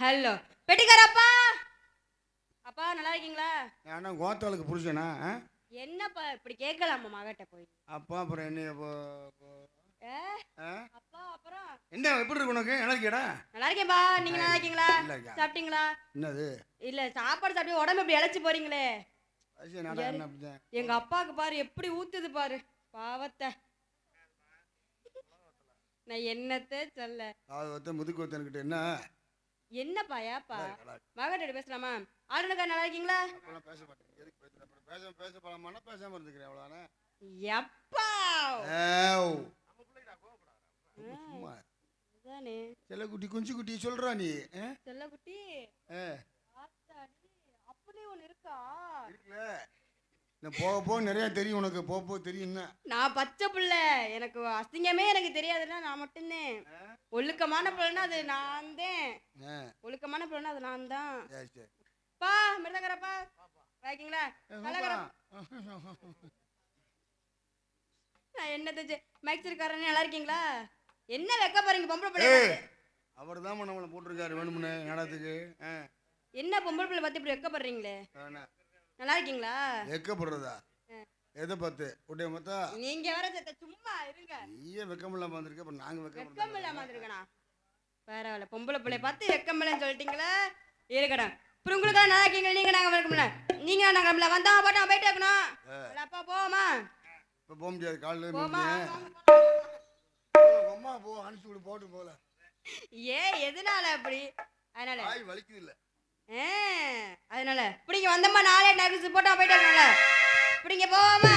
Hello பெட்டிக்கார அப்பா, அப்பா நல்லா இருக்கீங்களா? ஏன்னா கோத்தாளுக்கு புருஷனா? என்னப்பா இப்படி கேட்கலாமா மகட்ட போய்? அப்பா அப்புறம் என்ன அப்பா அப்புறம் என்ன எப்படி இருக்கு உனக்கு? நல்லா இருக்கியாடா? நல்லா இருக்கேன்பா. நீங்க நல்லா இருக்கீங்களா? சாப்பிட்டீங்களா? என்னது இல்ல சாப்பாடு சாப்பிட்டு உடம்பு இப்படி இழைச்சி போறீங்களே. என்ன எங்க அப்பாவுக்கு பாரு எப்படி ஊத்துது பாரு பாவத்தை. நான் என்னத்த சொல்ல. முதுக்கு ஒத்தன்கிட்ட என்ன என்னப்பா ஏப்பா மகட்ட பேசலாமா? ஆளுநக்கா நல்லா இருக்கீங்களா? பேச மாட்டேன். பேச பழமான பேசாம இருந்துக்கிறேன் அவ்வளோதானே. எப்பா செல்ல குட்டி குஞ்சு குட்டி சொல்றா நீ. செல்ல குட்டி அப்படி ஒண்ணு இருக்கா? போக போக நிறைய தெரியும் உனக்கு. போக தெரியும். நான் பச்சை பிள்ளை, எனக்கு அசிங்கமே எனக்கு தெரியாதுன்னா நான் மட்டும்தான். ஒழுக்கமான பிள்ளைன்னா அது நான் தான். ஒழுக்கமான பிள்ளைன்னா அது நான் தான். பா மிருதங்கரப்பா வாக்கிங்களா? நான் என்ன தெரிஞ்சு மைக்ஸிருக்காரன்னு நல்லா இருக்கீங்களா? என்ன வைக்க போறீங்க பொம்பளை பிள்ளை? அவர் தான் நம்மளை போட்டிருக்காரு வேணும்னு நாடகத்துக்கு. என்ன பொம்பளை பிள்ளை பார்த்து இப்படி வைக்கப்படுறீங்களே? நல்லா இருக்கீங்களா? வெக்கப்படுறதா? எதை பார்த்து உடைய மொத்தா? நீங்க வேற சும்மா இருங்க. நீயே வெக்கமில்லாம வந்திருக்க, அப்புறம் நாங்க வெக்கமில்லாம வந்திருக்கனா? பரவாயில்ல, பொம்பளை பிள்ளை பார்த்து வெக்கமில்லன்னு சொல்லிட்டீங்களா? இருக்கடா அப்புறம் உங்களுக்கு நல்லா இருக்கீங்க. நீங்க நாங்க வெக்கமில்ல, நீங்க நாங்க வந்தா போட்டோம் போயிட்டே இருக்கணும். அப்பா போமா? இப்போ போக முடியாது, காலையில் அம்மா போ அனுப்பிச்சு விடு போட்டு போல. எதனால அப்படி? அதனால வாய் வலிக்குது இல்ல. அதனால இப்படிங்க வந்தம்மா நாளே நகசு போட்டா போயிட்டே இருக்கல. இப்படிங்க போவோமா?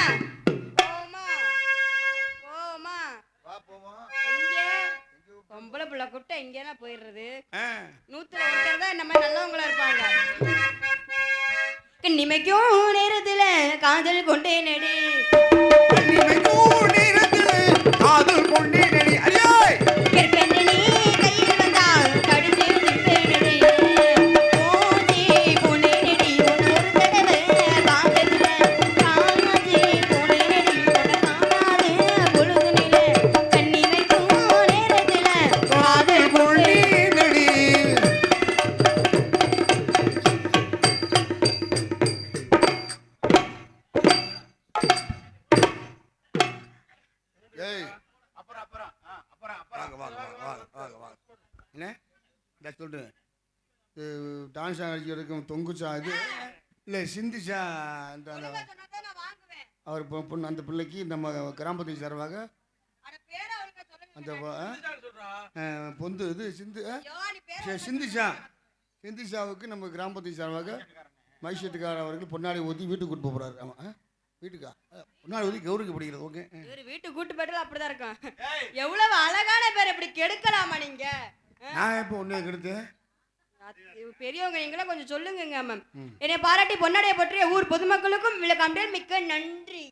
போவோமா? போவோமா? வா போவோம். இங்க பொம்பளை பிள்ளை கூட்ட இங்கெல்லாம் போயிடுறது. 100ல ஒருத்தர் தான் இந்த மாதிரி நல்லவங்களா இருப்பாங்க. கண்ணிமைக்கும் நேரத்துல காதல் கொண்டே நடி, கண்ணிமைக்கும் நேரத்துல காதல் கொண்டே நடி. அடியாய் கெர்கண்ணி கையில் வந்தால் கடிச்சு நிற்பேன் நடி. ஓடி போனே நடி உன ஒரு தடவை பார்த்ததில்ல. காஞ்சி போனே நடி உன காணாத பொழுதுனில. கண்ணிமைக்கும் நேரத்துல காதல் கொண்டே நடி. என்ன சொல்றேன்? டான்ஸ் அடிக்கிறதுக்கும் தொங்குச்சா இது இல்லை சிந்திச்சா அந்த அவர் பொண்ணு அந்த பிள்ளைக்கு நம்ம கிராமத்துக்கு சார்பாக அந்த பொந்து இது சிந்திஷாவுக்கு நம்ம கிராமத்துக்கு சார்பாக மைசூட்டுக்கார அவர்கள் பொன்னாடி ஊற்றி வீட்டுக்கு கூட்டு போகிறாரு. ஆமாம், வீட்டுக்கா பொன்னாடி ஊற்றி கௌரிக்கு பிடிக்கிறது. ஓகே, வீட்டுக்கு கூட்டு போயிட்டு அப்படிதான் இருக்கும். எவ்வளவு அழகான பேர், இப்படி கெடுக்கலாமா நீங்க? நான் எப்போ ஒன்றே கெடுத்து பெரியவங்க நீங்களாம் கொஞ்சம் சொல்லுங்க மேம். என்னை பாராட்டி பொன்னாடைய பற்றிய ஊர் பொதுமக்களுக்கும் விளக்கம் மிக்க நன்றி.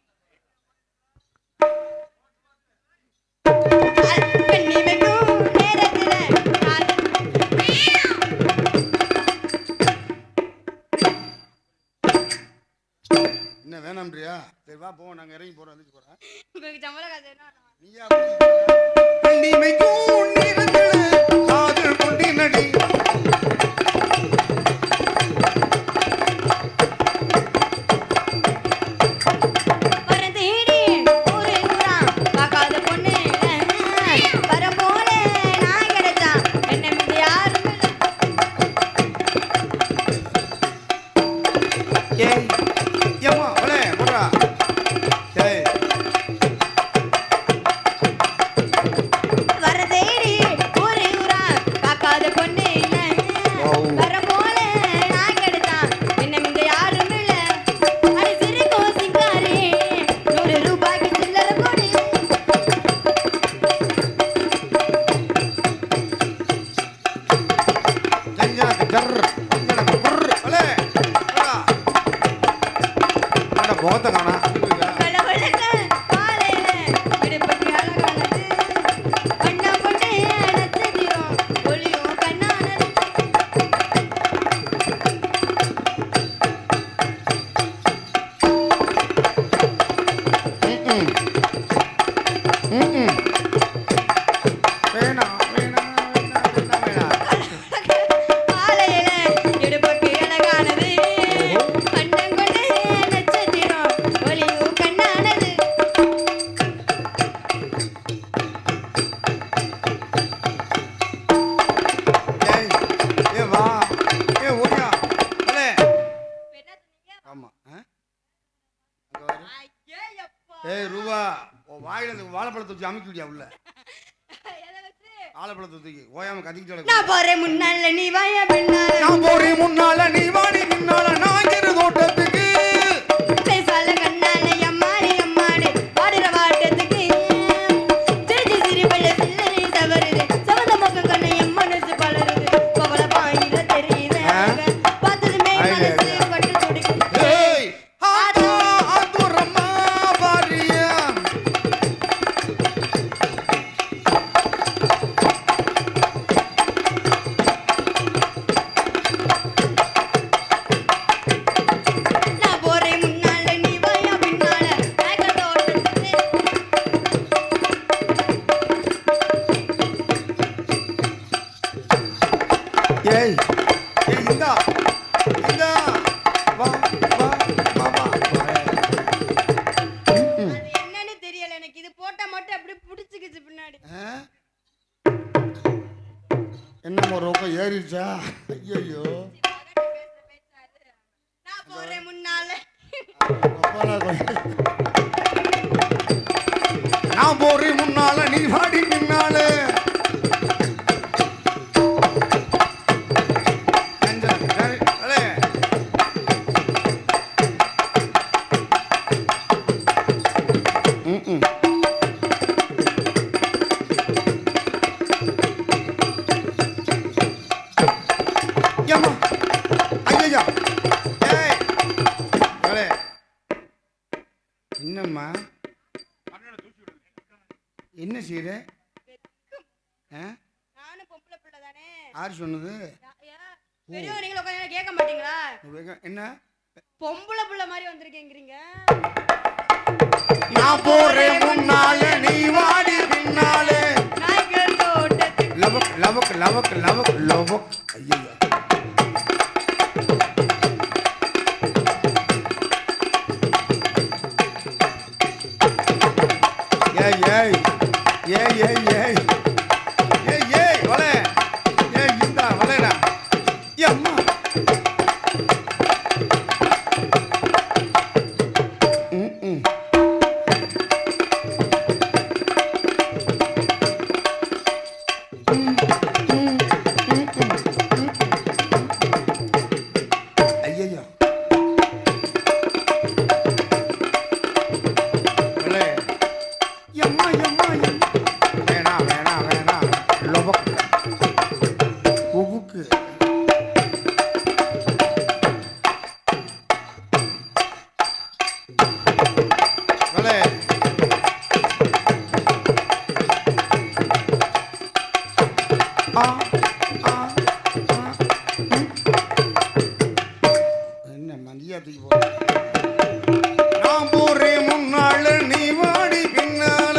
என்ன வேணாம்ன்றியா? சரி வா போவோம், நாங்கள் இறங்கி போகிறோம். வந்துச்சு போகிறேன். உங்களுக்கு சம்பளம் காசு என்ன? நீயா கண்ணிமைக்கும் நேரத்துல காதல் கொண்டே நடி. முகத்தை காணா ஏய் ரூபா உன் வாயில இந்த வாழைப்பழத்தை வச்சு அமுக்கி விடியா உள்ள வாழைப்பழத்தை தூக்கி ஓயாம கத்திக்கிட்டு நான் போறேன் முன்னால நீ வாயா பின்னால நான் போறேன் முன்னால நீ வாடி பின்னால நான் இரு தோட்டத்துக்கு பேசால கண்ணால அம்மாடி அம்மாடி பாடுற வாட்டத்துக்கு சிரிச்சு சிரிப்பள்ள சில்லறை தவறுது சவந்த முகம் கண்ணை என் மனசு பலருது பவள பாயிர தெரியுது பார்த்ததுமே மனசு பட்டு துடிக்குது ஏய் ஆதோ ஆதுரம்மா பாரியா நான் போறேன் முன்னால நீ வாயா பின்னால பேக்க தோட்டத்துக்கு ஏய் ஏய் இந்தா இந்தா வா வா வா வா அது என்னன்னு தெரியல எனக்கு இது போட்டா மட்டும் அப்படியே புடிச்சுக்கிச்சு பின்னாடி என்ன ரொம்ப ஏறிடுச்சா ஐயோ நான் போறேன் முன்னால நான் போறேன் முன்னால நீ வாடி பின்னால என்னம்மா என்ன செய்யற நானும் பொம்பளை பிள்ளை தானே யார் சொன்னது பெரியவங்க நீங்களும் உட்காந்து கேட்க மாட்டீங்களா என்ன பொம்பளை பிள்ளை மாதிரி வந்திருக்கேங்கிறீங்க நான் போறேன் முன்னால நீ வாடி பின்னாலே நாய்கள் தோட்டத்துக்கு லவக் லவக் லவக் லவக் லவக் ஐயோ ஏய் ஏய் ஏய் ஏய் ஏய் ஏய் ஏய் வலே ஏய் இந்தா வலேடா அம்மா ஐயோ வலே எம்மா எம்மா வேணாம் வேணாம் வேணாம் லொபக் உபுக்கு வலே ஆ ஆ என்ன மந்தியா தூக்கி போ நான் போறேன் முன்னால நீ வாடி பின்னால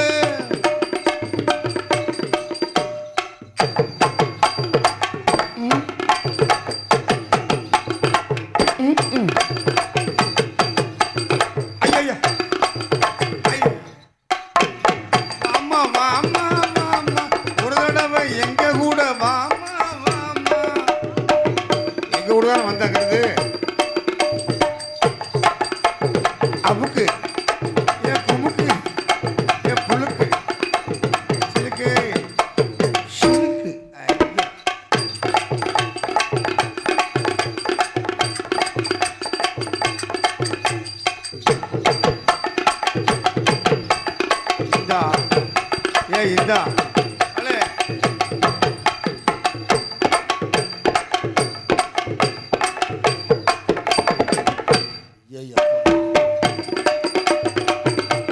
ஐயா அம்மா வா அம்மா வா அம்மா ஒரு தடவை எங்க கூட வாமா வாமா எங்க கூட தான் வந்தாங்கிறது அபுக்கு என் குமுக்கு என் புழுக்கு சிலுக்கு சிலுக்கு ஐயா இந்தா ஏய் இந்தா அலே ஐயா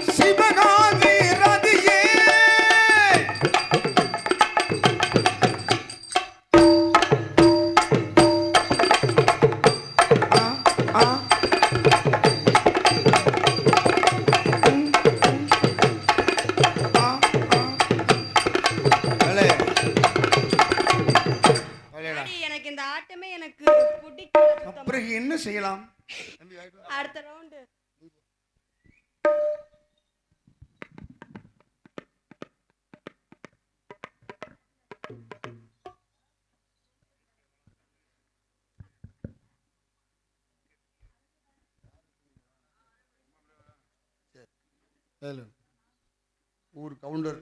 சிவகாமி ரதியே ஆ ஆ ஆ ஆ ஏழு ஊர் கவுண்டர்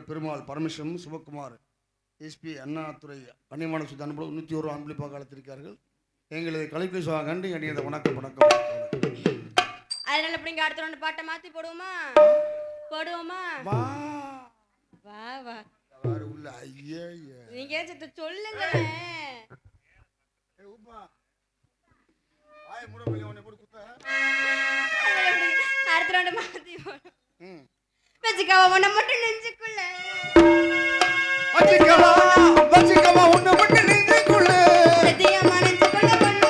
பெருமாள் பரமேஸ்வரம் சிவகுமார் எஸ்பி அண்ணாதுரை கண்ணியமான சுத்த அனுப்ப 101 அன்பளிப்பாக அழைத்திருக்கிறார்கள். எங்களது கலைப்பேசி கண்டு அணியத வணக்கம் வணக்கம். அதனால அப்படிங்க அடுத்த ரெண்டு பாட்டை மாத்தி போடுவோமா? வா வா வா உள்ள ஐயா நீங்க ஏச்சத்தை சொல்லுங்க. அடுத்த ரெண்டு மாத்தி போடும். வச்சுக்கவா உன்னை மட்டும் நெஞ்சுக்குள்ள வச்சுக்கவா உன்னை மட்டும் நெஞ்சுக்குள்ள சத்தியமா நெஞ்சுக்குள்ள பொண்ணு.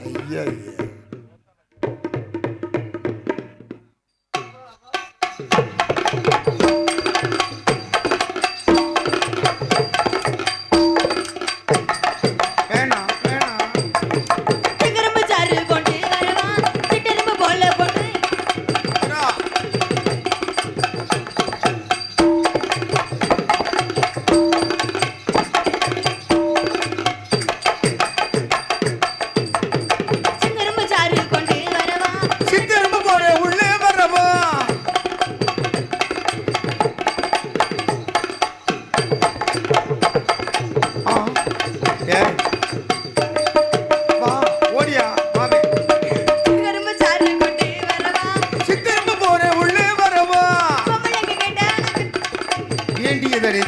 ஐயா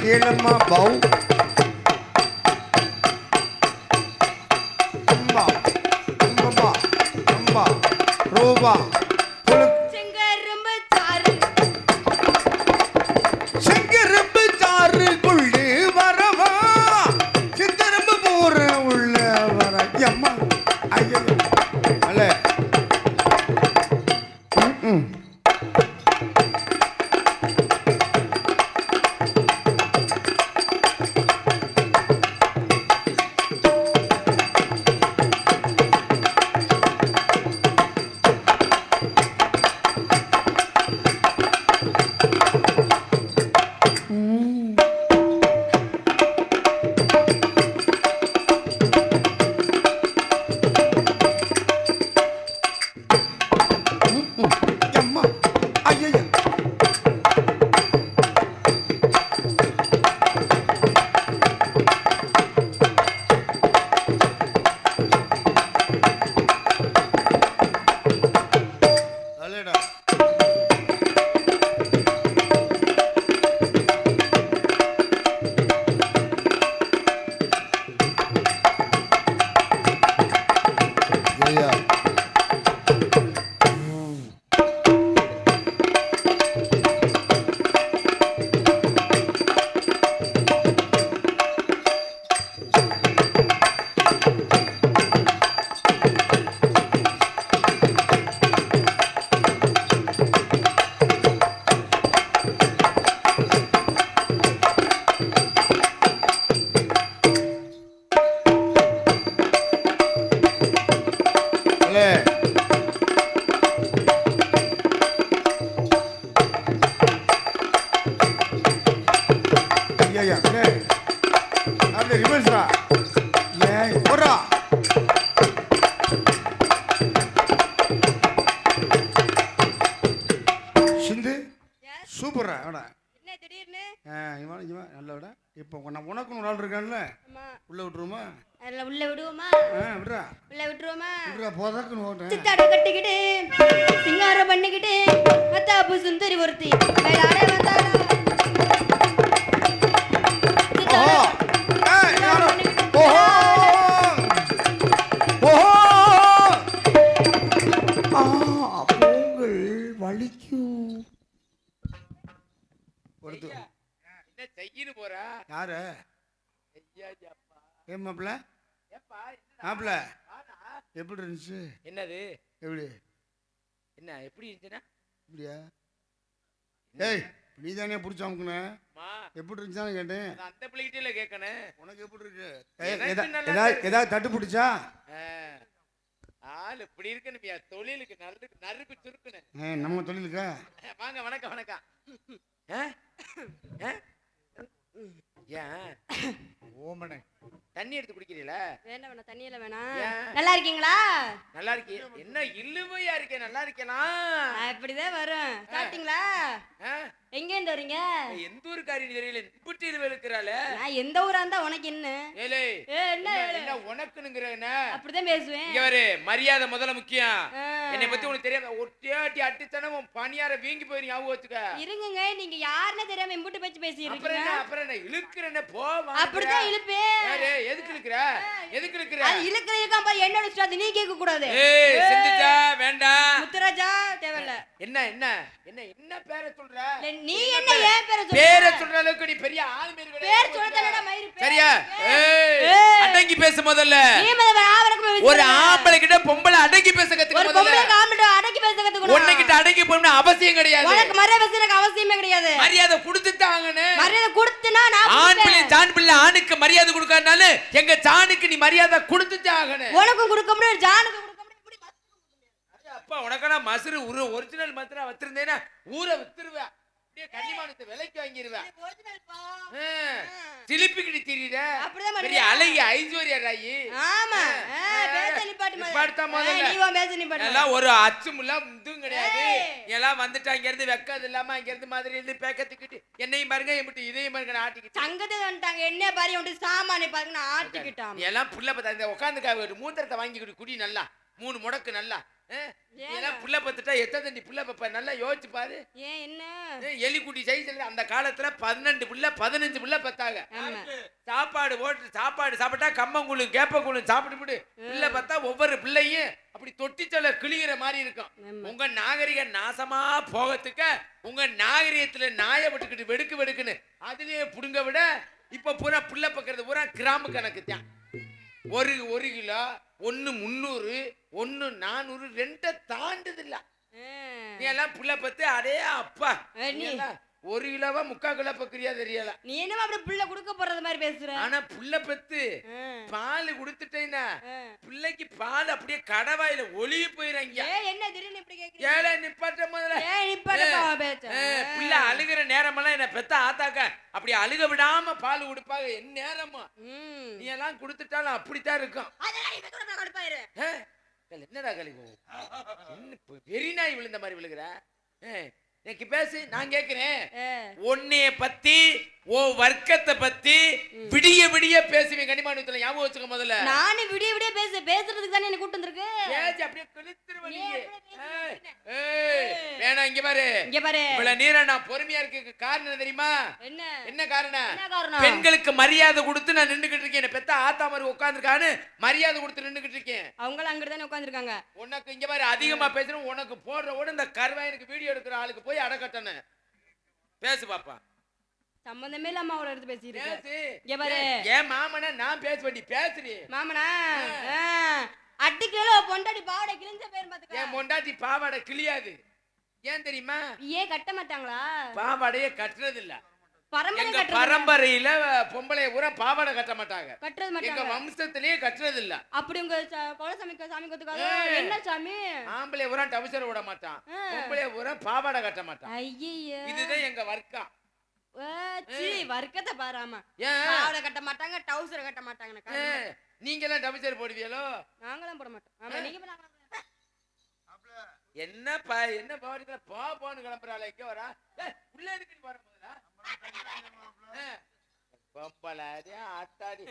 கேளம்மா பௌ அம்மா அம்மா அம்மா ரூபா செங்கரும்பு சாறு கொள்ளு வரவா சித்தரும்பு போற உள்ள வர அம்மா ஐயோ அல்ல சூப்பரா நல்ல இப்போ உனக்கு ஒரு ஆள் இருக்கான்ல உள்ள விட்டுருமா உள்ள விடுவோமா விடுறா உள்ள விட்டுருவோமா விடுறா போதக்குன்னு ஓட்டேன் சித்தாட கட்டிக்கிட்டு சிங்காரம் பண்ணிக்கிட்டு மத்தாப்பு சுந்தரி ஒருத்தி மேலாட வந்தாளா பொங்கல் வலிக்கும் என்ன செய்யின்னு போறா யாரு ஏன் மாப்பிள்ள மாப்பிள்ள எப்படி இருந்துச்சு என்னது எப்படி என்ன எப்படி இருந்துச்சுன்னா இப்படியா ஏய் நீ தானே பிடிச்சாமுக்குன எப்படி இருந்துச்சான்னு கேட்டேன் அந்த பிள்ளைகிட்ட கேட்கணும் உனக்கு எப்படி இருக்கு ஏதாவது தட்டு பிடிச்சா ஆள் இப்படி இருக்குன்னு தொழிலுக்கு நறுக்கு சுருக்குன்னு நம்ம தொழிலுக்கா வாங்க வணக்கம் வணக்கம் ஏன் ஓமனே தண்ணி எடுத்து குடிக்கிறீல? வேண்டாம் வேணாம், தண்ணியில வேணாம். ஏன்? நல்லா இருக்கீங்களா? நல்லா இருக்கே. என்ன இல்லுமையா இருக்கே, நல்லா இருக்கேனா? அப்படிதான் வரும். சாப்பிட்டீங்களா? எங்க இருந்து வரீங்க? எந்த ஊருக்காரின்னு தெரியல, இப்பட்டியில இருக்கிறாள. நான் எந்த ஊரா இருந்தா உனக்கு என்ன? ஏலே என்ன என்ன உனக்குங்கிற என்ன? அப்படிதான் பேசுவேன். இங்க வரு, மரியாதை முதல்ல முக்கியம். என்னை பத்தி உனக்கு தெரியாத ஒரு தேட்டி அட்டித்தனம் உன் பணியார வீங்கி போயிரு ஞாபகம் வச்சுக்க. இருங்க, நீங்க யாருன்னு தெரியாம இம்புட்டு பேச்சு பேசிட்டு அப்புறம் இருக்கீங்க. அப்புறம் என்ன இழுக்கிறேன்னு போ. அப்படிதான் இழுப்பேன். எதுக்கு இழுக்கிற? எதுக்கு இழுக்கிற? அது இழுக்காம என்னோட ஸ்டார்ட் நீ கேட்க கூடாது. ஏய் சிந்துஜா வேண்டாம். முத்துராஜா தேவையில்ல. என்ன என்ன என்ன என்ன பேரை சொல்ற? நீ என்ன ஏன் பேரை சொல்ற? பேரை சொல்ற அளவுக்கு நீ பெரிய ஆளு மாதிரி கிடையாது. பேர் சொல்லதடா மயிறு. சரியா? ஏய் அடங்கி பேசு முதல்ல. நீ முதல்ல ஆவறக்கு ஒரு ஆம்பளை கிட்ட பொம்பளை அடங்கி பேச கத்துக்க முதல்ல. ஒரு பொம்பளை ஆம்பளை அடக்கி பேச கத்துக்கணும். உன்னை கிட்ட அடங்கி போறணும் அவசியம் கிடையாது. உனக்கு மரியாதை பேசறதுக்கு அவசியமே கிடையாது. மரியாதை கொடுத்துட்டாங்கனே. மரியாதை கொடுத்தனா நான் ஆண் பிள்ளை ஜான் பிள்ளை ஆணுக்கு மரியாதை கொடுக்கறனால எங்க ஜானுக்கு நீ மரியாதை கொடுத்துட்டாங்கனே. உனக்கு கொடுக்க முடியாது, ஜானுக்கு கொடுக்க முடியாது. இப்படி அப்பா உனக்கனா மசுரு ஒரிஜினல் மசுரா வச்சிருந்தேனா ஊரை வித்துருவ. அப்படியே கன்னிமானத்தை விலைக்கு வாங்கிடுவ. சிலிப்பிக்கிட்டு திரியுற. பெரிய அழகி ஐஸ்வர்யா ராயி. ஆமா பேச நிப்பாட்டு நிப்பாட்டா முதல்ல. நீ வா பேச நிப்பாட்டு. எல்லாம் ஒரு அச்சுமுள்ள முந்தும் கிடையாது. எல்லாம் வந்துட்டு அங்க இருந்து வெக்காது இல்லாம அங்க இருந்து மாதிரி இருந்து பேக்கத்துக்கிட்டு என்னையும் பாருங்க எம்பிட்டு இதையும் பாருங்க ஆட்டிக்கிட்டு சங்கத்தை வந்துட்டாங்க. என்ன பாரு வந்து சாமானி பாருங்க நான் ஆட்டிக்கிட்டான். எல்லாம் புள்ள பார்த்தா இந்த உட்காந்து மூத்திரத்தை வாங்கிக்கிட்டு குடி நல்லா 3 முடக்கு நல்லா. எல்லாம் புள்ள பத்துட்டா எத்தனை தண்ணி புள்ள பப்ப நல்லா யோசிச்சு பாரு. ஏன் என்ன எலிக்குட்டி சைஸ்ல அந்த காலத்துல 12 புள்ள 15 புள்ள பத்தாங்க. சாப்பாடு போட்டு சாப்பாடு சாப்பிட்டா கம்மங்கூழும் கேப்பக்கூழும் சாப்பிட்டு பிள்ளை பார்த்தா ஒவ்வொரு பிள்ளையும் அப்படி தொட்டிச்சல கிளிகிற மாதிரி இருக்கும். உங்க நாகரிக நாசமா போகத்துக்க உங்க நாகரிகத்துல நாயை விட்டுக்கிட்டு வெடுக்கு வெடுக்குன்னு அதுலயே புடுங்க விட இப்ப பூரா புள்ள பக்கிறது பூரா கிராம கணக்கு தான். ஒரு கிலோ 1 300 1 400 2 தாண்டுது இல்ல. நீ எல்லாம் புள்ள பத்து அடே அப்பா நீ எல்லாம் 1 கிலோவா 3/4 கிலோ பக்கிரியா தெரியல. நீ என்ன அப்படி புள்ள குடுக்க போறது மாதிரி பேசுற? ஆனா புள்ள பத்து பால் குடுத்துட்டேனா பிள்ளைக்கு பால் அப்படியே கடவாயில ஒளிய போயிராங்க. என்ன திடீர்னு இப்படி கேக்குறீங்க? ஏல நிப்பாட்ட முதல்ல. நிப்பாட்ட பேச்ச. புள்ள அழுகிற நேரமெல்லாம் என்ன பெத்த ஆத்தாக்க அப்படி அழுக விடாம பால் குடுப்பாங்க. என்ன நேரமா நீ எல்லாம் குடுத்துட்டாலும் அப்படித்தான் இருக்கும். அதெல்லாம் இப்ப கூட கடுப்பாயிரு. என்னடா கழிவு என்ன வெறி நாய் விழுந்த மாதிரி விழுகிற? எனக்கு பேசு நான் கேக்குறேன். உன்னைய பத்தி ஓ வர்க்கத்தை பத்தி விடிய விடிய பேசுவேன் கனிமானத்துல ஞாபகம் வச்சுக்க முதல்ல. நானே விடிய விடிய பேசுறதுக்கு தானே என்ன கூட்டி வந்திருக்கு. பேசி அப்படியே கிழித்துருவ நீ. வேணா இங்க பாரு. இங்க பாரு. இவ்வளவு நேரம் நான் பொறுமையா இருக்க காரணம் தெரியுமா? என்ன காரணம்? என்ன காரணம்? பெண்களுக்கு மரியாதை கொடுத்து நான் நின்னுகிட்டு இருக்கேன். பெத்த ஆத்தா மாதிரி உட்கார்ந்திருக்கான்னு மரியாதை கொடுத்து நின்னுகிட்டு இருக்கேன். அவங்கள அங்க தானே உட்கார்ந்திருக்காங்க. உனக்கு இங்க பாரு அதிகமா பேசுறேன். உனக்கு போடுற ஓட இந்த கருவாயனுக்கு வீடியோ எடுக்கிற ஆளுக்கு போய் அடக்கட்டன பேசு பாப்பா. சம்பந்தமே இல்லாம அவளை எடுத்து பேசிட்டு பேசு. இங்க பாரு. ஏன் மாமனா நான் பேச வேண்டி பேசுறீ. மாமனா அடிக்கல பொண்டாடி பாவாடை கிழிஞ்ச பேர் பாத்துக்க. ஏன் பொண்டாட்டி பாவாடை கிழியாது. ஏன் தெரியுமா? ஏன் கட்ட மாட்டாங்களா? பாவாடையே கட்டுறது இல்ல. பரம்பரையில பொம்பளை பூரா பாவாடை கட்ட மாட்டாங்க. கட்டுறது மாட்டாங்க. எங்க வம்சத்திலேயே கட்டுறது இல்ல. அப்படி உங்க குலசாமி சாமி கொத்துக்காக என்ன சாமி? ஆம்பளை பூரா டவுசர் விட மாட்டான். பொம்பளை பூரா பாவாடை கட்ட மாட்டான். ஐயோ இதுதான் எங்க வர்க்கம். வர்க்கத்தை பாராமா. பாவாடை கட்ட மாட்டாங்க, டவுசர் கட்ட மாட்டாங்க. நீங்க எல்லாம் டவுசர் போடுவீங்களோ? நாங்களாம் போட மாட்டோம். ஆமா நீங்க என்ன பாவாடை போன்னு கிளம்புறாள். இங்க வரா உள்ள எதுக்கு வர போதா பொம்பளாடி ஆத்தாடி.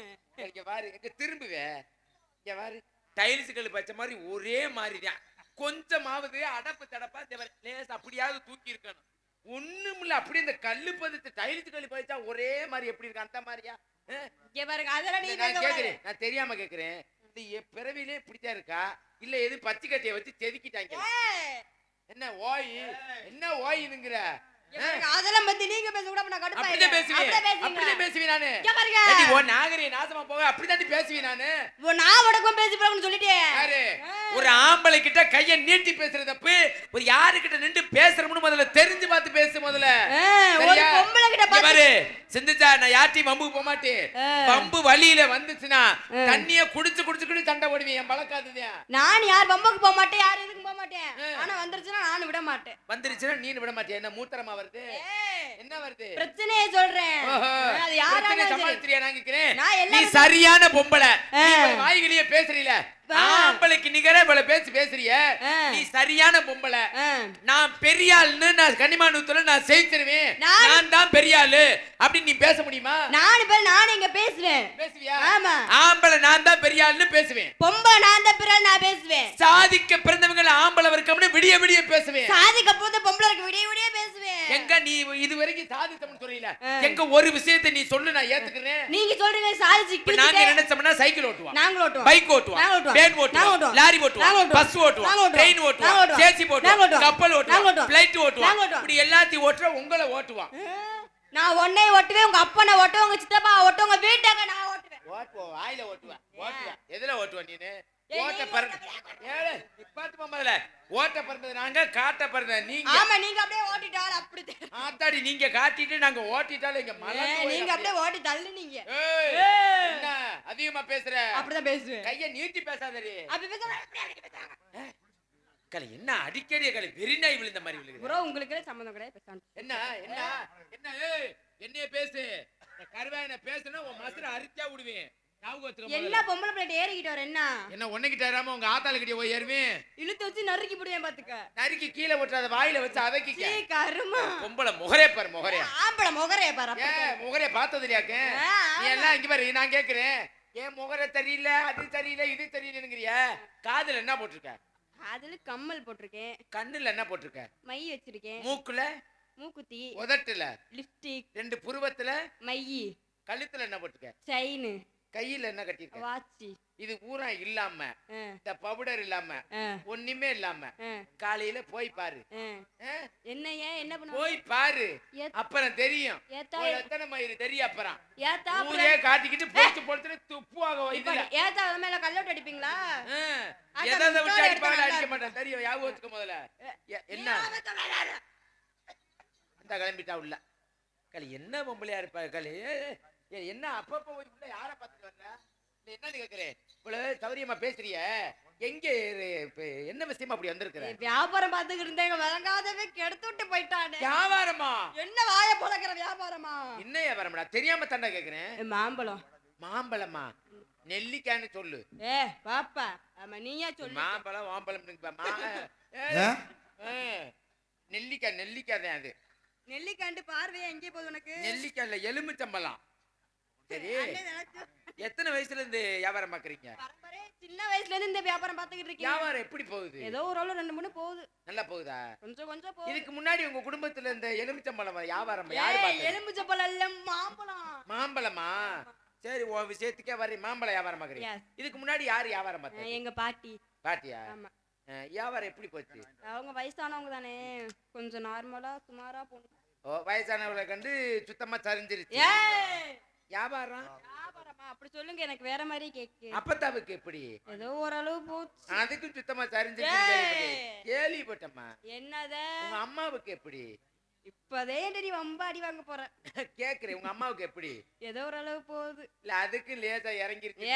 இங்க பாரு எங்க திரும்புவே. இங்க பாரு டைல்ஸ் கல் பச்ச மாதிரி ஒரே மாதிரிதான். கொஞ்சமாவது அடப்பு தடப்பா லேஸ் அப்படியாவது தூக்கி இருக்கணும். ஒண்ணும் இல்ல அப்படியே இந்த கல்லு பதிச்சு டைல்ஸ் கல் பதிச்சா ஒரே மாதிரி எப்படி இருக்கு அந்த மாதிரியா? நான் தெரியாம கேக்குறேன். இந்த பிறவிலே இப்படித்தான் இருக்கா இல்ல எது பச்சை கட்டிய வச்சு செதுக்கிட்டாங்க? என்ன ஓயினுங்கிற அதெல்லாம் பத்தி நீங்க பேச கூட நான் கடுப்பா அப்படியே பேசுவேன் நானு. ஓ நாகரிக நாசமா போக அப்படிதான் பேசுவேன் நானு. நான் உடக்கும் பேசி போறேன்னு சொல்லிட்டேன். ஒரு ஆம்பளை கிட்ட கைய நீட்டி பேசுறது தப்பு. ஒரு யாரு கிட்ட நின்று பேசுறோம்னு முதல்ல தெரிஞ்சு பார்த்து பேசு முதல்ல. ஒரு பொம்பளை கிட்ட பாரு சிந்துச்சா நான் யார்ட்டையும் வம்புக்கு போக மாட்டேன். வம்பு வழியில வந்துச்சுன்னா தண்ணிய குடிச்சு சண்டை போடுவேன். என் பழக்காதுதான். நான் யார் வம்புக்கு போக மாட்டேன், யார் எதுக்கு போக மாட்டேன். ஆனா வந்துருச்சுன்னா நானும் விட மாட்டேன். வந்துருச்சுன்னா நீனு விட மாட்டேன். என்ன மூத்திரமா வருது என்ன வருது பிரச்சனையை சொல்றேன் அது யாரால சமாளிச்சிரியா நான் கேக்குறேன் நான் நீ எல்லாம் சரியான பொம்பளை நீ வாய்கிலியே பேசுறீல ஆம்பளைக்கு நிகரே இவ்வளவு பேசுறிய நீ சரியான பொம்பளை நான் பெரிய ஆளுன்னு நான் கனிமானூத்துல நான் செய்திருவேன் நான் தான் பெரிய ஆளு அப்படின்னு நீ பேச முடியுமா நான் இங்க பேசுவேன் பேசுவியா ஆமா ஆம்பளை நான் தான் பெரிய ஆளுன்னு பேசுவேன் பொம்பளை நான் தான் பெரிய ஆளு நான் பேசுவேன் சாதிக்க பிறந்தவங்க ஆம்பளை இருக்கம்னு விடிய விடிய பேசுவேன் சாதிக்க போது பொம்பளை இருக்கு விடிய விடிய பேசுவேன் எங்க நீ இதுவரைக்கும் சாதித்தம்னு சொல்லல எங்க ஒரு விஷயத்தை நீ சொல்லு நான் ஏத்துக்கிறேன் நீங்க சொல்றீங்க சாதிச்சு நாங்க நினைச்சோம்னா சைக்கிள் ஓட்டுவோம் நாங்க ஓட்டுவோம் பைக் ஓட்டுவோம் வேன் ஓட்டுவோம் லாரி ஓட்டுவோம் பஸ் ஓட்டுவோம் ட்ரெயின் ஓட்டுவோம் ஜேசி ஓட்டுவோம் கப்பல் ஓட்டுவோம் ஃளைட் ஓட்டுவோம் இப்படி எல்லாத்தையும் ஓட்டுற உங்களை ஓட்டுவோம் நான் ஒண்ணே ஓட்டுவேன் உங்க அப்பா நான் ஓட்டுவேன் உங்க சித்தப்பா ஓட்டுவேன் உங்க வீட்டுக்கு நான் ஓட்டுவேன் வாயில ஓட்டுவேன் எதுல ஓட்டுவ நீனு ஓட்ட பறந்து ஏழு நிப்பாட்டு முதல்ல ஓட்ட பறந்தது நாங்க காட்ட பறந்தது நீங்க ஆமா நீங்க அப்படியே ஓட்டிட்டால அப்படி ஆத்தாடி நீங்க காட்டிட்டு நாங்க ஓட்டிட்டால இங்க மலை நீங்க அப்படியே ஓட்டி தள்ளுனீங்க என்ன அதிகமா பேசுற அப்படிதான் பேசுவேன் கைய நீட்டி பேசாதடி அப்படி பேசுறாங்க கலை என்ன அடிக்கடி கலை வெறிநாய் விழுந்த மாதிரி விழுகுது ப்ரோ உங்களுக்கு சம்பந்தம் கிடையாது பேசாம என்ன என்ன என்ன ஏய் என்னைய பேசு கருவாயன பேசுனா உன் மசர அரிச்சா விடுவேன் என்ன பொம்பளை பிளேட் ஏறிக்கிட்டு வர என்ன ஒண்ணுகிட்ட ஏறாம உங்க ஆத்தால கிட்ட போய் ஏறுவேன் இழுத்து வச்சு நறுக்கி போடுவேன் பாத்துக்க நறுக்கி கீழே போட்டுறத வாயில வச்சு அதக்கிக்க கருமா பொம்பளை முகரே பாரு முகரே ஆம்பளை முகரே பாரு முகரே பார்த்தது இல்லையாக்க நீ எல்லாம் இங்க பாரு நான் கேக்குறேன் ஏன் முகரே தெரியல அது தெரியல இது தெரியலங்கறியா காதுல என்ன போட்டுருக்க அதுல கம்மல் போட்டிருக்கேன் கண்ணுல என்ன போட்டிருக்க மை வச்சிருக்கேன் மூக்குல மூக்குத்தி உதட்டுல லிப்ஸ்டிக் ரெண்டு புருவத்துல மை கழுத்துல என்ன போட்டிருக்க செயின் கையில என்ன கட்டிருக்க வாட்ச் இது பூரா இல்லாம இந்த பவுடர் இல்லாம ஒண்ணுமே இல்லாம காலையில போய் பாரு என்ன ஏன் என்ன பண்ண போய் பாரு அப்புறம் தெரியும் எத்தனை மயிறு தெரியும் அப்புறம் ஊரே காட்டிக்கிட்டு போச்சு போட்டு துப்புவாங்க வைத்துல ஏத்தா மேல கல்லோட்டு அடிப்பீங்களா எதை விட்டு அடிப்பாங்க அடிக்க மாட்டேன் தெரியும் யாபகம் வச்சுக்க முதல்ல என்ன இந்த கிளம்பிட்டா உள்ள களி என்ன பொம்பளையா இருப்பா களி என்ன அப்பப்ப உள்ள யார பாத்துட்டு வர்ற என்னன்னு கேக்குறேன் இவ்வளவு சௌரியமா பேசுறிய எங்க என்ன விஷயமா அப்படி வந்திருக்கிற வியாபாரம் பாத்துக்கிட்டு இருந்தேங்க வழங்காதவே கெடுத்து விட்டு போயிட்டானே வியாபாரமா என்ன வாய பொளக்குற வியாபாரமா என்ன வியாபாரம்டா தெரியாம தாண்டா கேக்குறேன் மாம்பழம் மாம்பழமா நெல்லிக்கான்னு சொல்லு பாப்பா ஆமா நீயா சொல்லு மாம்பழம் வாம்பழம் நெல்லிக்காய் நெல்லிக்காய் தான் அது நெல்லிக்காண்டு பார்வையா எங்கே போகுது உனக்கு நெல்லிக்காய் இல்ல எலுமிச்சம்பழம் சரி எத்தனை வயசுல இருந்து வியாபாரம் பாக்குறீங்க சின்ன வயசுல இருந்து இந்த வியாபாரம் பாத்துக்கிட்டு இருக்கீங்க வியாபாரம் எப்படி போகுது ஏதோ ஒரு அளவு 2-3 போகுது நல்லா போகுதா கொஞ்சம் கொஞ்சம் போகுது இதுக்கு முன்னாடி உங்க குடும்பத்துல இந்த எலுமிச்சம்பழம் வியாபாரம் யாரு பாத்தது எலுமிச்சம்பழம் இல்ல மாம்பழம் மாம்பழமா சரி உன் விஷயத்துக்கே வர மாம்பழம் வியாபாரம் பாக்குறீங்க இதுக்கு முன்னாடி யாரு வியாபாரம் பார்த்தது எங்க பாட்டி பாட்டியா ஆமா வியாபாரம் எப்படி போச்சு அவங்க வயசானவங்க தானே கொஞ்சம் நார்மலா சுமாரா போணும் ஓ வயசானவங்களை கண்டு சுத்தமா சரிஞ்சிருச்சு வியாபாரம் வியாபாரமா அப்படி சொல்லுங்க எனக்கு வேற மாதிரி கேக்கு அப்பத்தாவுக்கு எப்படி ஏதோ ஓரளவு போச்சு அதுக்கும் சுத்தமா சரிஞ்சிருச்சு கேள்விப்பட்டம்மா என்னத உங்க அம்மாவுக்கு எப்படி இப்பதே நீ ரொம்ப அடி வாங்க போற கேக்குறேன் உங்க அம்மாவுக்கு எப்படி ஏதோ ஒரு அளவு போகுது இல்ல அதுக்கு லேசா இறங்கிருச்சு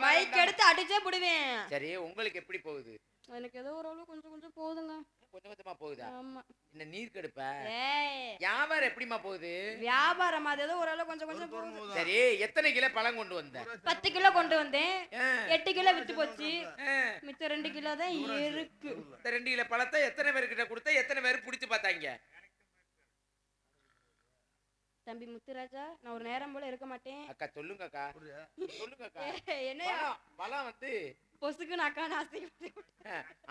மைக் எடுத்து அடிச்சே புடுவேன் சரி உங்களுக்கு எப்படி போகுது எனக்கு ஏதோ ஒரு அளவு கொஞ்சம் கொஞ்சம் போகுதுங்க கொஞ்சம் கொஞ்சமா போகுதா ஆமா என்ன நீர் கடுப்ப வியாபாரம் எப்படிமா போகுது வியாபாரம் அது ஏதோ ஒரு அளவு கொஞ்சம் கொஞ்சம் போகுது சரி எத்தனை கிலோ பழம் கொண்டு வந்த 10 கிலோ கொண்டு வந்தேன் 8 கிலோ வித்து போச்சு மிச்சம் 2 கிலோ தான் இருக்கு இந்த 2 கிலோ பழத்தை எத்தனை பேர்கிட்ட கொடுத்த எத்தனை பேர் பிடிச்சு பார்த்தாங்க தம்பி முத்துராஜா நான் ஒரு நேரம் போல இருக்க மாட்டேன் அக்கா சொல்லுங்க அக்கா சொல்லுங்க அக்கா என்ன பழம் வந்து பொசுக்குன்னு அக்கா நாசி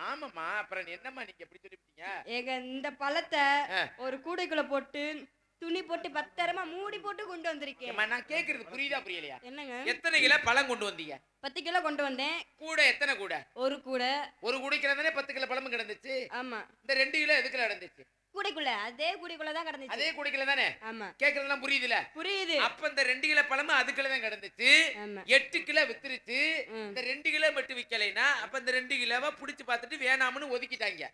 ஆமாமா அப்புறம் என்னம்மா நீங்க எப்படி சொல்லிட்டீங்க ஏங்க இந்த பழத்தை ஒரு கூடைக்குள்ள போட்டு துணி போட்டு பத்திரமா மூடி போட்டு கொண்டு வந்திருக்கேன் நான் கேக்குறது புரியுதா புரியலையா என்னங்க எத்தனை கிலோ பழம் கொண்டு வந்தீங்க 10 கிலோ கொண்டு வந்தேன் கூட எத்தனை கூட ஒரு கூடைக்குள்ள தானே 10 கிலோ பழம் கிடந்துச்சு ஆமா இந்த 2 கிலோ எதுக்குள்ள கிடந்துச்சு கூடைக்குள்ள அதே கூடைக்குள்ள தான் கிடந்துச்சு அதே கூடைக்குள்ள தானே ஆமா கேக்குறதெல்லாம் புரியுதுல புரியுது அப்ப இந்த 2 கிலோ பழம் அதுக்குள்ள தான் கிடந்துச்சு 8 கிலோ வித்துருச்சு இந்த 2 கிலோ மட்டும் விக்கலைனா அப்ப இந்த 2 கிலோவை புடிச்சு பார்த்துட்டு வேணாம்னு ஒதுக்கிட்டாங்க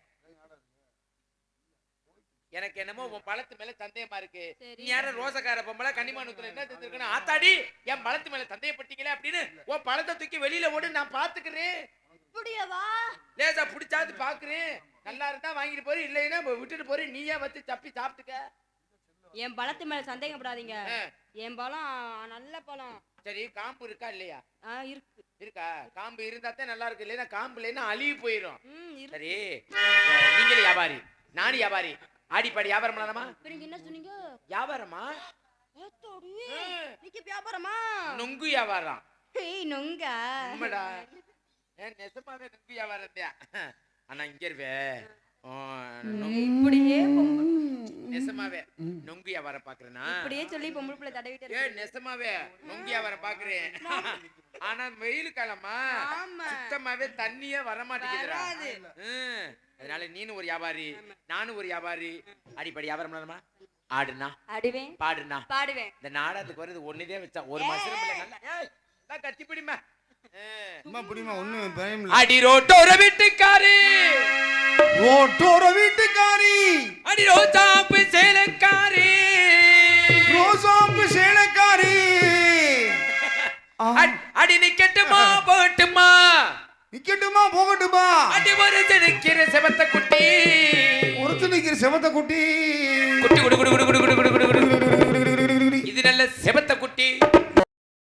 எனக்கு என்னமோ உன் பழத்து மேல சந்தேகமா இருக்கு நீ யாரும் ரோசக்கார பொம்பளை கனிமானத்துல என்ன செஞ்சிருக்கணும் ஆத்தாடி என் பழத்து மேல சந்தேகப்பட்டீங்களே அப்படின்னு உன் பழத்தை தூக்கி வெளியில ஓடு நான் பாத்துக்கிறேன் புடியவா லேசா புடிச்சாது பாக்குறேன் நல்லா இருந்தா வாங்கிட்டு போறேன், இல்லைன்னா விட்டுட்டு போறேன். நீயே வச்சு சப்பி சாப்பிட்டுக்க. என் பழத்து மேல சந்தேகப்படாதீங்க. ஆ. என் பழம் நல்ல பழம். சரி, காம்பு இருக்கா இல்லையா? இருக்கு. இருக்கா? காம்பு இருந்தா தான் நல்லா இருக்கு, இல்லைன்னா காம்பு இல்லைன்னா அழுகி போயிடும். இருக்கு. சரி, நீங்களே வியாபாரி, நானும் வியாபாரி. ஆடிப்பாடி வியாபாரம் பண்ணலாமா? நீங்க என்ன சொன்னீங்க? வியாபாரமா? நீங்க வியாபாரமா? நொங்கு வியாபாரம். ஏய் நொங்கா? உண்மைடா. நெசமாவே நொங்கு வியாபாரம் தான். ஆனா இங்க இருவே இப்படியே நெசமாவே நொங்கு வியாபாரம் பாக்குறேன்னா இப்படியே சொல்லி பொம்பளை பிள்ளை தடவிட்டு நெசமாவே நொங்கு வியாபாரம் பாக்குறேன். ஆனா வெயில் காலமா சுத்தமாவே தண்ணியே வரமாட்டேங்குதுடா. அதனால நீனும் ஒரு வியாபாரி, நானும் ஒரு வியாபாரி. அடிப்படை வியாபாரம் பண்ணலாமா? ஆடுனா ஆடுவேன், பாடுனா பாடுவேன். இந்த நாடகத்துக்கு வருது ஒண்ணுதே வச்சா ஒரு மசரம் பிள்ளை நல்லா கட்டி பிடிமா. அம்மா பிடிமா ஒன்றும் பயம் அடி ரோட்டோர வீட்டுக்காரி, ரோட்டோர வீட்டுக்காரி, அடி ரோசாப்பு சேலக்காரி, ரோசாப்பு சேலக்காரி. அடி நிக்கட்டுமா போகட்டுமா? நிக்கட்டுமா போகட்டுமா? அடி ஒரு நிக்கிற செவத்த குட்டி, ஒருத்தர் நிக்கிற செவத்த குட்டி, குட்டி குடு குடு குடு குடு குடு குடு குடு குடு. இது நல்ல செவத்த குட்டி.